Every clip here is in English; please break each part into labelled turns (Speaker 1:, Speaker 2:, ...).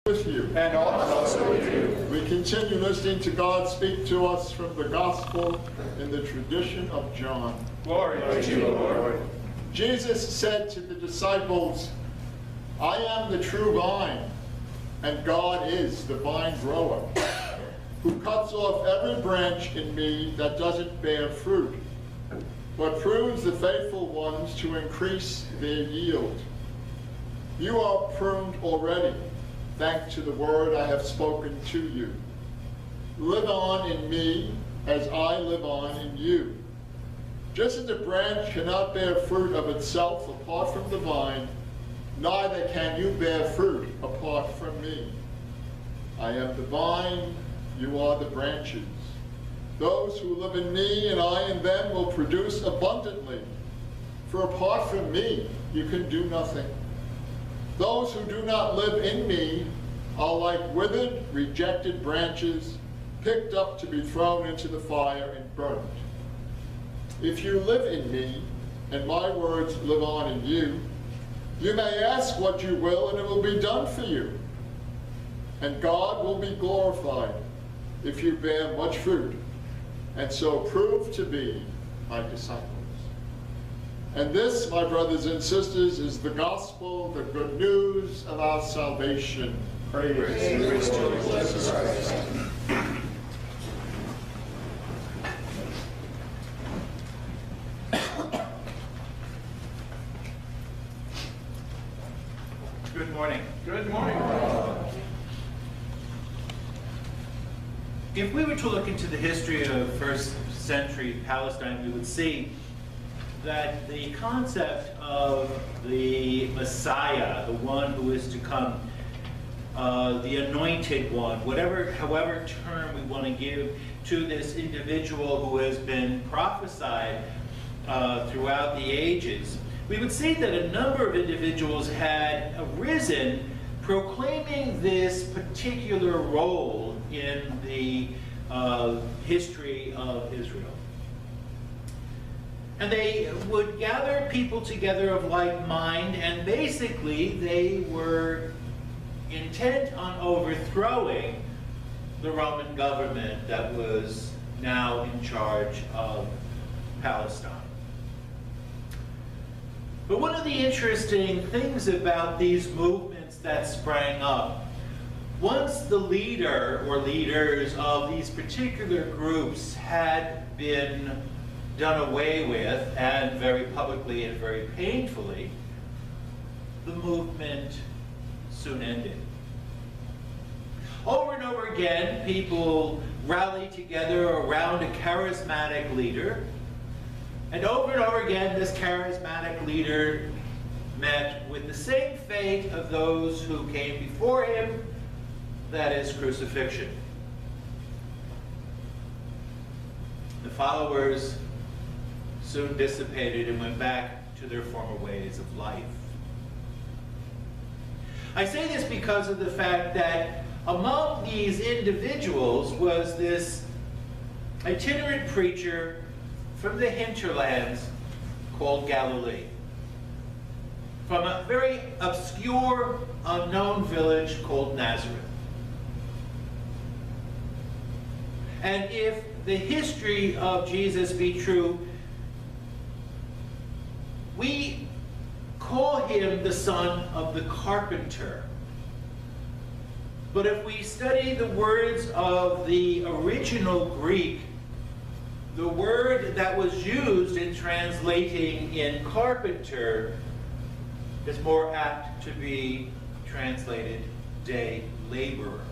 Speaker 1: With you.
Speaker 2: And also with you.
Speaker 1: We continue listening to God speak to us from the Gospel in the tradition of John.
Speaker 2: Glory to you, Lord.
Speaker 1: Jesus said to the disciples, I am the true vine, and God is the vine grower, who cuts off every branch in me that doesn't bear fruit, but prunes the faithful ones to increase their yield. You are pruned already, thanks to the word I have spoken to you. Live on in me as I live on in you. Just as a branch cannot bear fruit of itself apart from the vine, neither can you bear fruit apart from me. I am the vine, you are the branches. Those who live in me and I in them will produce abundantly. For apart from me, you can do nothing. Those who do not live in me are like withered, rejected branches, picked up to be thrown into the fire and burned. If you live in me, and my words live on in you, you may ask what you will, and it will be done for you. And God will be glorified if you bear much fruit, and so prove to be my disciples. And this, my brothers and sisters, is the gospel, the good news of our salvation. Praise to you, Jesus Christ.
Speaker 2: Good morning. Good morning.
Speaker 3: If we were to look into the history of first century Palestine, we would see that the concept of the Messiah, the one who is to come, the anointed one, however term we want to give to this individual who has been prophesied throughout the ages, we would see that a number of individuals had arisen proclaiming this particular role in the history of Israel. And they would gather people together of like mind, and basically they were intent on overthrowing the Roman government that was now in charge of Palestine. But one of the interesting things about these movements that sprang up, once the leader or leaders of these particular groups had been done away with, and very publicly and very painfully, the movement soon ended. Over and over again, people rallied together around a charismatic leader, and over again, this charismatic leader met with the same fate of those who came before him, that is crucifixion. The followers soon dissipated and went back to their former ways of life. I say this because of the fact that among these individuals was this itinerant preacher from the hinterlands called Galilee, from a very obscure, unknown village called Nazareth. And if the history of Jesus be true, we call him the son of the carpenter. But if we study the words of the original Greek, the word that was used in translating in carpenter is more apt to be translated day laborer.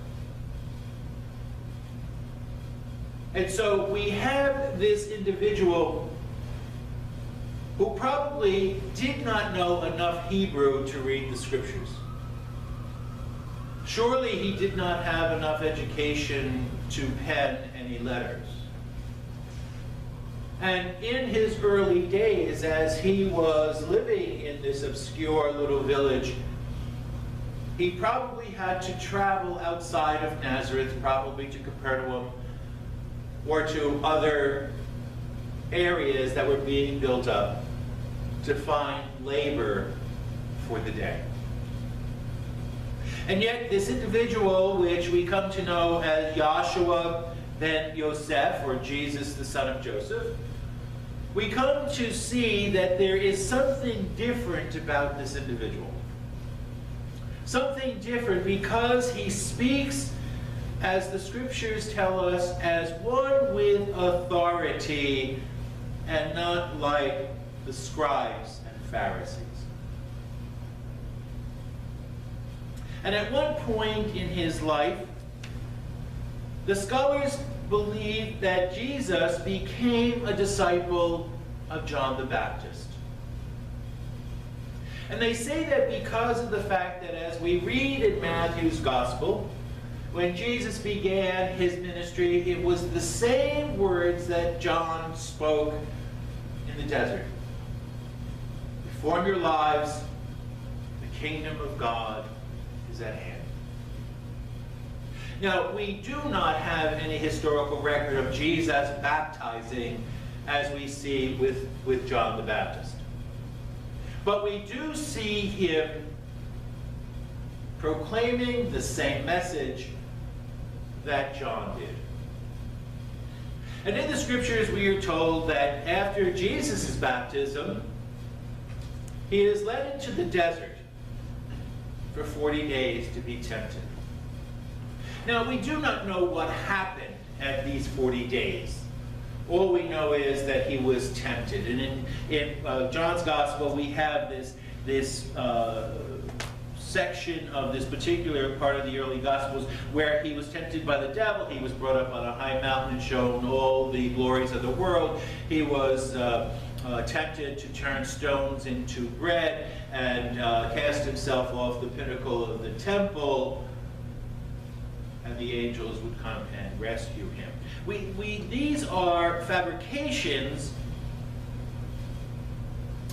Speaker 3: And so we have this individual who probably did not know enough Hebrew to read the scriptures. Surely he did not have enough education to pen any letters. And in his early days, as he was living in this obscure little village, he probably had to travel outside of Nazareth, probably to Capernaum, or to other areas that were being built up to find labor for the day. And yet this individual, which we come to know as Yahshua ben Yosef, or Jesus the son of Joseph, we come to see that there is something different about this individual. Something different because he speaks, as the scriptures tell us, as one with authority and not like the scribes and Pharisees. And at one point in his life, the scholars believe that Jesus became a disciple of John the Baptist. And they say that because of the fact that as we read in Matthew's Gospel, when Jesus began his ministry, it was the same words that John spoke in the desert. Reform your lives, the kingdom of God is at hand. Now, we do not have any historical record of Jesus baptizing as we see with John the Baptist. But we do see him proclaiming the same message that John did. And in the scriptures we are told that after Jesus' baptism, he is led into the desert for 40 days to be tempted. Now, we do not know what happened at these 40 days. All we know is that he was tempted. And in John's Gospel, we have this section of this particular part of the early Gospels where he was tempted by the devil. He was brought up on a high mountain and shown all the glories of the world. He was tempted to turn stones into bread and cast himself off the pinnacle of the temple, and the angels would come and rescue him. These are fabrications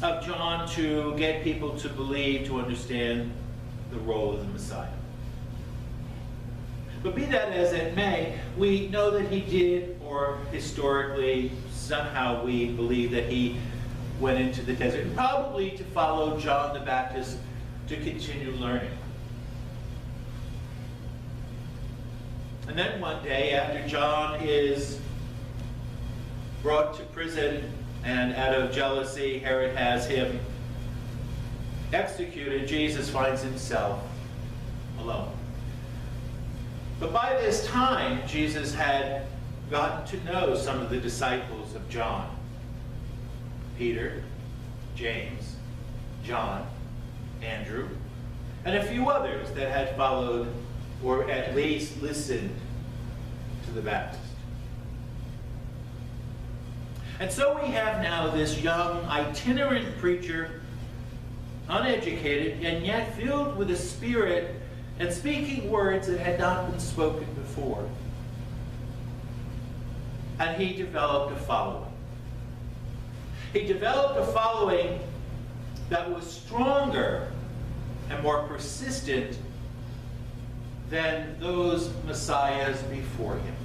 Speaker 3: of John to get people to believe, to understand the role of the Messiah. But be that as it may, we know that he did, or historically, somehow we believe that he went into the desert, probably to follow John the Baptist to continue learning. And then one day, after John is brought to prison, and out of jealousy, Herod has him executed, Jesus finds himself alone. But by this time, Jesus had gotten to know some of the disciples of John: Peter, James, John, Andrew, and a few others that had followed, or at least listened to the Baptist. And so we have now this young itinerant preacher, uneducated, and yet filled with the Spirit and speaking words that had not been spoken before. And he developed a following. He developed a following that was stronger and more persistent than those messiahs before him.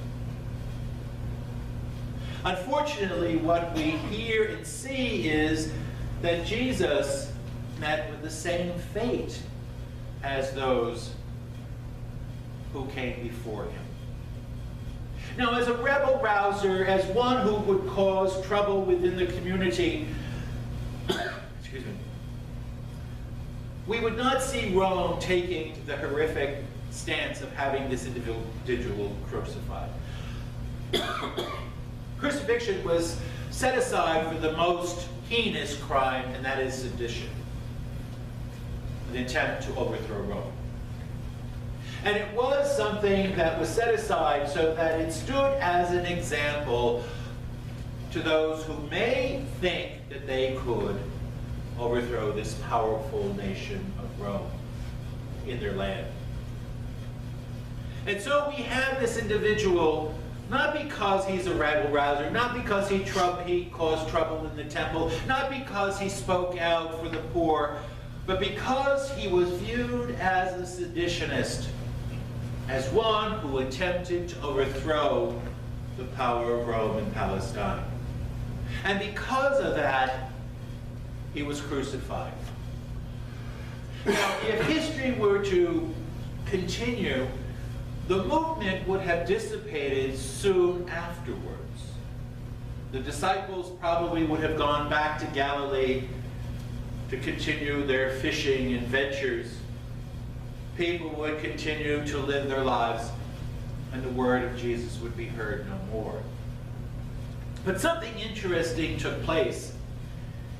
Speaker 3: Unfortunately, what we hear and see is that Jesus met with the same fate as those who came before him. Now, as a rebel rouser, as one who would cause trouble within the community, excuse me, we would not see Rome taking the horrific stance of having this individual crucified. Crucifixion was set aside for the most heinous crime, and that is sedition, the attempt to overthrow Rome. And it was something that was set aside so that it stood as an example to those who may think that they could overthrow this powerful nation of Rome in their land. And so we have this individual, not because he's a rabble rouser, not because he caused trouble in the temple, not because he spoke out for the poor, but because he was viewed as a seditionist, as one who attempted to overthrow the power of Rome in Palestine. And because of that, he was crucified. Now, if history were to continue, the movement would have dissipated soon afterwards. The disciples probably would have gone back to Galilee to continue their fishing and ventures. People would continue to live their lives, and the word of Jesus would be heard no more. But something interesting took place.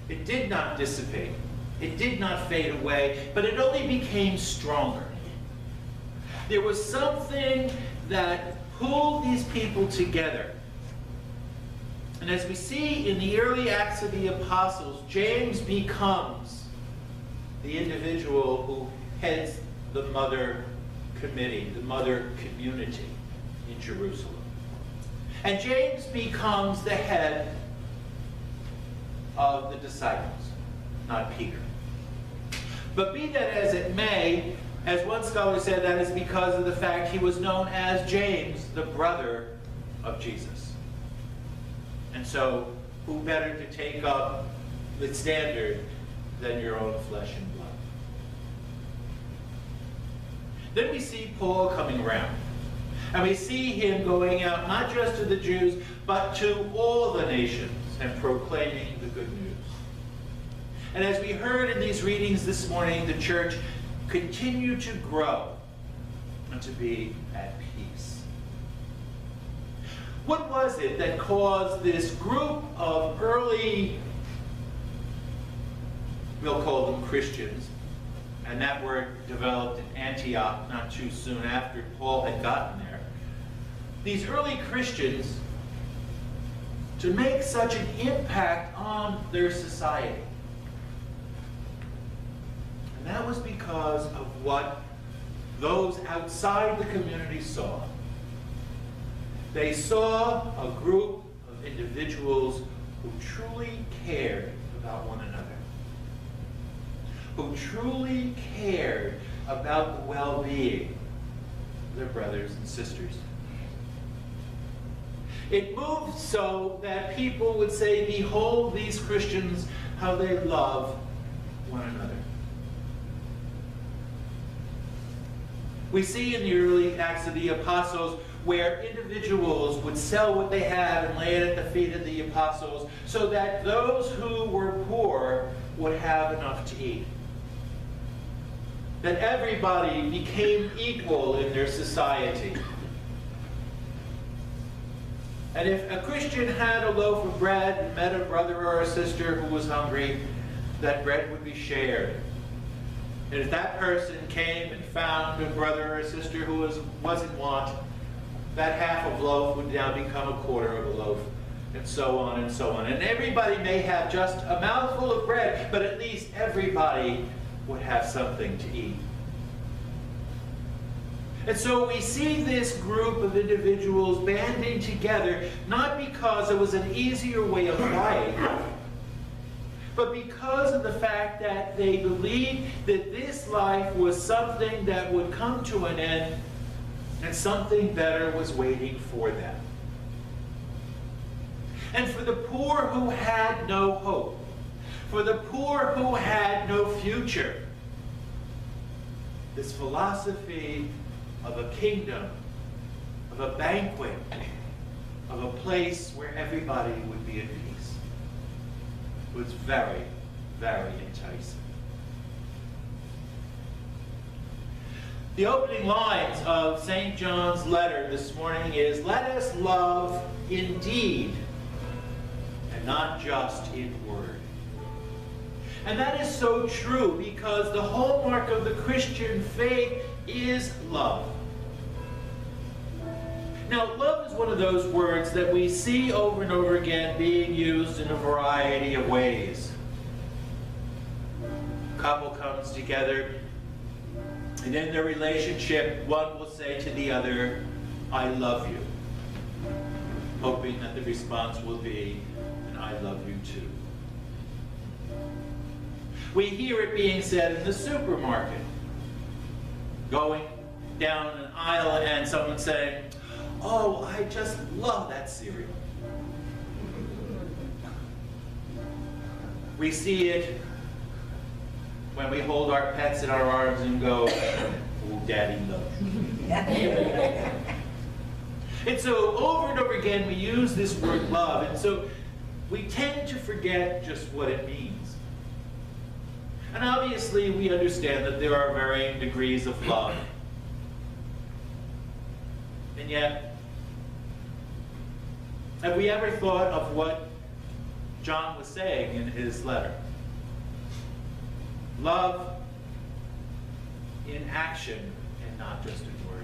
Speaker 3: It did not dissipate. It did not fade away, but it only became stronger. There was something that pulled these people together. And as we see in the early Acts of the Apostles, James becomes the individual who heads the mother committee, the mother community in Jerusalem. And James becomes the head of the disciples, not Peter. But be that as it may, as one scholar said, that is because of the fact he was known as James, the brother of Jesus. And so, who better to take up the standard than your own flesh and blood? Then we see Paul coming around. And we see him going out not just to the Jews, but to all the nations and proclaiming the good news. And as we heard in these readings this morning, the church continued to grow and to be at peace. What was it that caused this group of early, we'll call them Christians, and that word developed in Antioch not too soon after Paul had gotten there, these early Christians to make such an impact on their society? And that was because of what those outside the community saw. They saw a group of individuals who truly cared about one another, who truly cared about the well-being of their brothers and sisters. It moved so that people would say, behold these Christians, how they love one another. We see in the early Acts of the Apostles where individuals would sell what they had and lay it at the feet of the apostles so that those who were poor would have enough to eat. That everybody became equal in their society. And if a Christian had a loaf of bread and met a brother or a sister who was hungry, that bread would be shared. And if that person came and found a brother or a sister who was in want, that half of loaf would now become a quarter of a loaf, and so on and so on. And everybody may have just a mouthful of bread, but at least everybody would have something to eat. And so we see this group of individuals banding together, not because it was an easier way of life, but because of the fact that they believed that this life was something that would come to an end and something better was waiting for them. And for the poor who had no hope, for the poor who had no future, this philosophy of a kingdom, of a banquet, of a place where everybody would be at peace was very, very enticing. The opening lines of St. John's letter this morning is, "Let us love in deed and not just in word." And that is so true because the hallmark of the Christian faith is love. Now, love is one of those words that we see over and over again being used in a variety of ways. A couple comes together, and in their relationship, one will say to the other, "I love you," hoping that the response will be, "And I love you too." We hear it being said in the supermarket, going down an aisle and someone saying, "Oh, I just love that cereal." We see it when we hold our pets in our arms and go, Oh, Daddy loves you. And so over and over again, we use this word love. And so we tend to forget just what it means. And obviously, we understand that there are varying degrees of love. And yet, have we ever thought of what John was saying in his letter? Love in action and not just in word.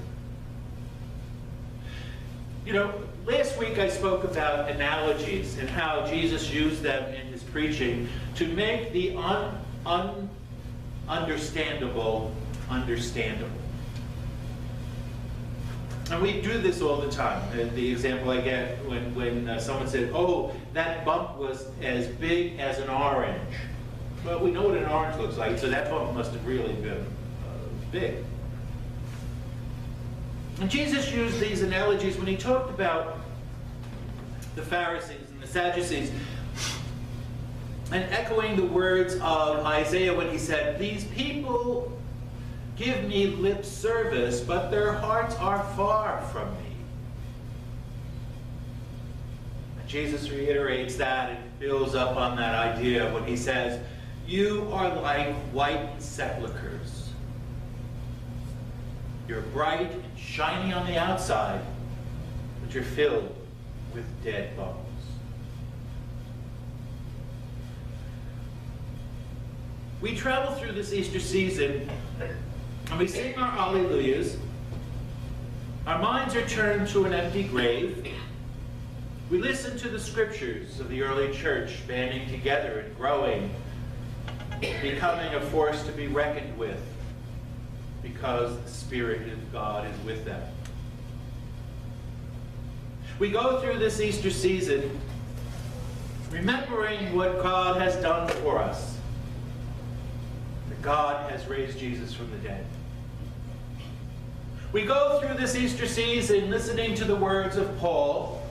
Speaker 3: You know, last week I spoke about analogies and how Jesus used them in his preaching to make the understandable understandable. And we do this all the time. The example I get when someone said, oh, that bump was as big as an orange. Well, we know what an orange looks like, so that bump must have really been big. And Jesus used these analogies when he talked about the Pharisees and the Sadducees, and echoing the words of Isaiah when he said, these people give me lip service, but their hearts are far from me. And Jesus reiterates that and builds up on that idea when he says, you are like whitened sepulchres. You're bright and shiny on the outside, but you're filled with dead bones. We travel through this Easter season and we sing our Alleluias. Our minds are turned to an empty grave. We listen to the scriptures of the early church banding together and growing, becoming a force to be reckoned with because the Spirit of God is with them. We go through this Easter season remembering what God has done for us. That God has raised Jesus from the dead. We go through this Easter season listening to the words of Paul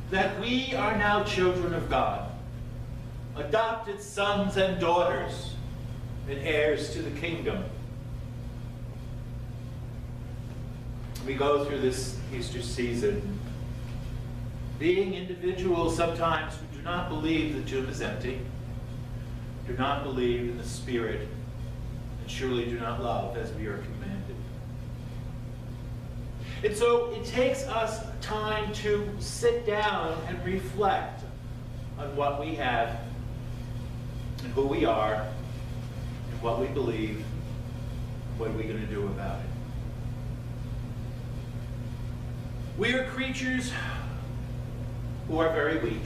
Speaker 3: that we are now children of God, adopted sons and daughters, and heirs to the kingdom. We go through this Easter season being individuals sometimes who do not believe the tomb is empty, do not believe in the Spirit, and surely do not love as we are commanded. And so it takes us time to sit down and reflect on what we have and who we are and what we believe and what are we going to do about it. We are creatures who are very weak,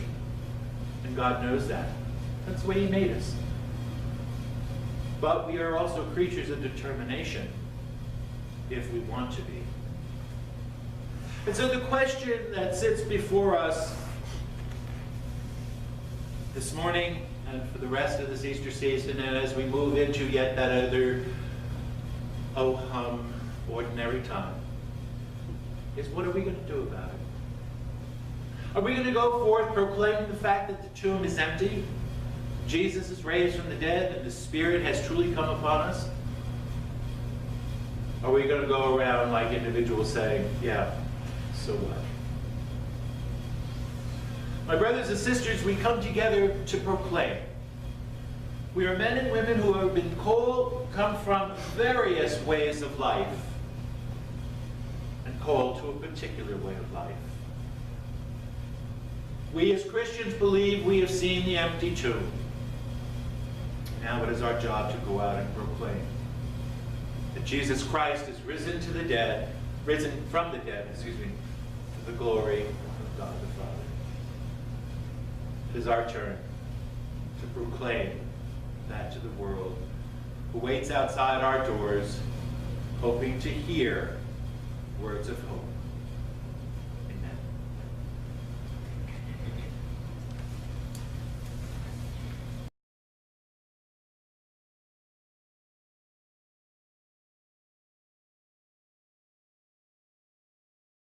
Speaker 3: and God knows that. That's the way He made us. But we are also creatures of determination if we want to be. And so the question that sits before us this morning and for the rest of this Easter season, and as we move into yet that other ordinary time, is what are we going to do about it? Are we going to go forth proclaiming the fact that the tomb is empty, Jesus is raised from the dead, and the Spirit has truly come upon us? Are we going to go around like individuals saying, yeah, so what? My brothers and sisters, we come together to proclaim. We are men and women who have been called, come from various ways of life, and called to a particular way of life. We as Christians believe we have seen the empty tomb. Now it is our job to go out and proclaim that Jesus Christ is risen from the dead, to the glory of God the Father. It is our turn to proclaim that to the world who waits outside our doors, hoping to hear words of hope.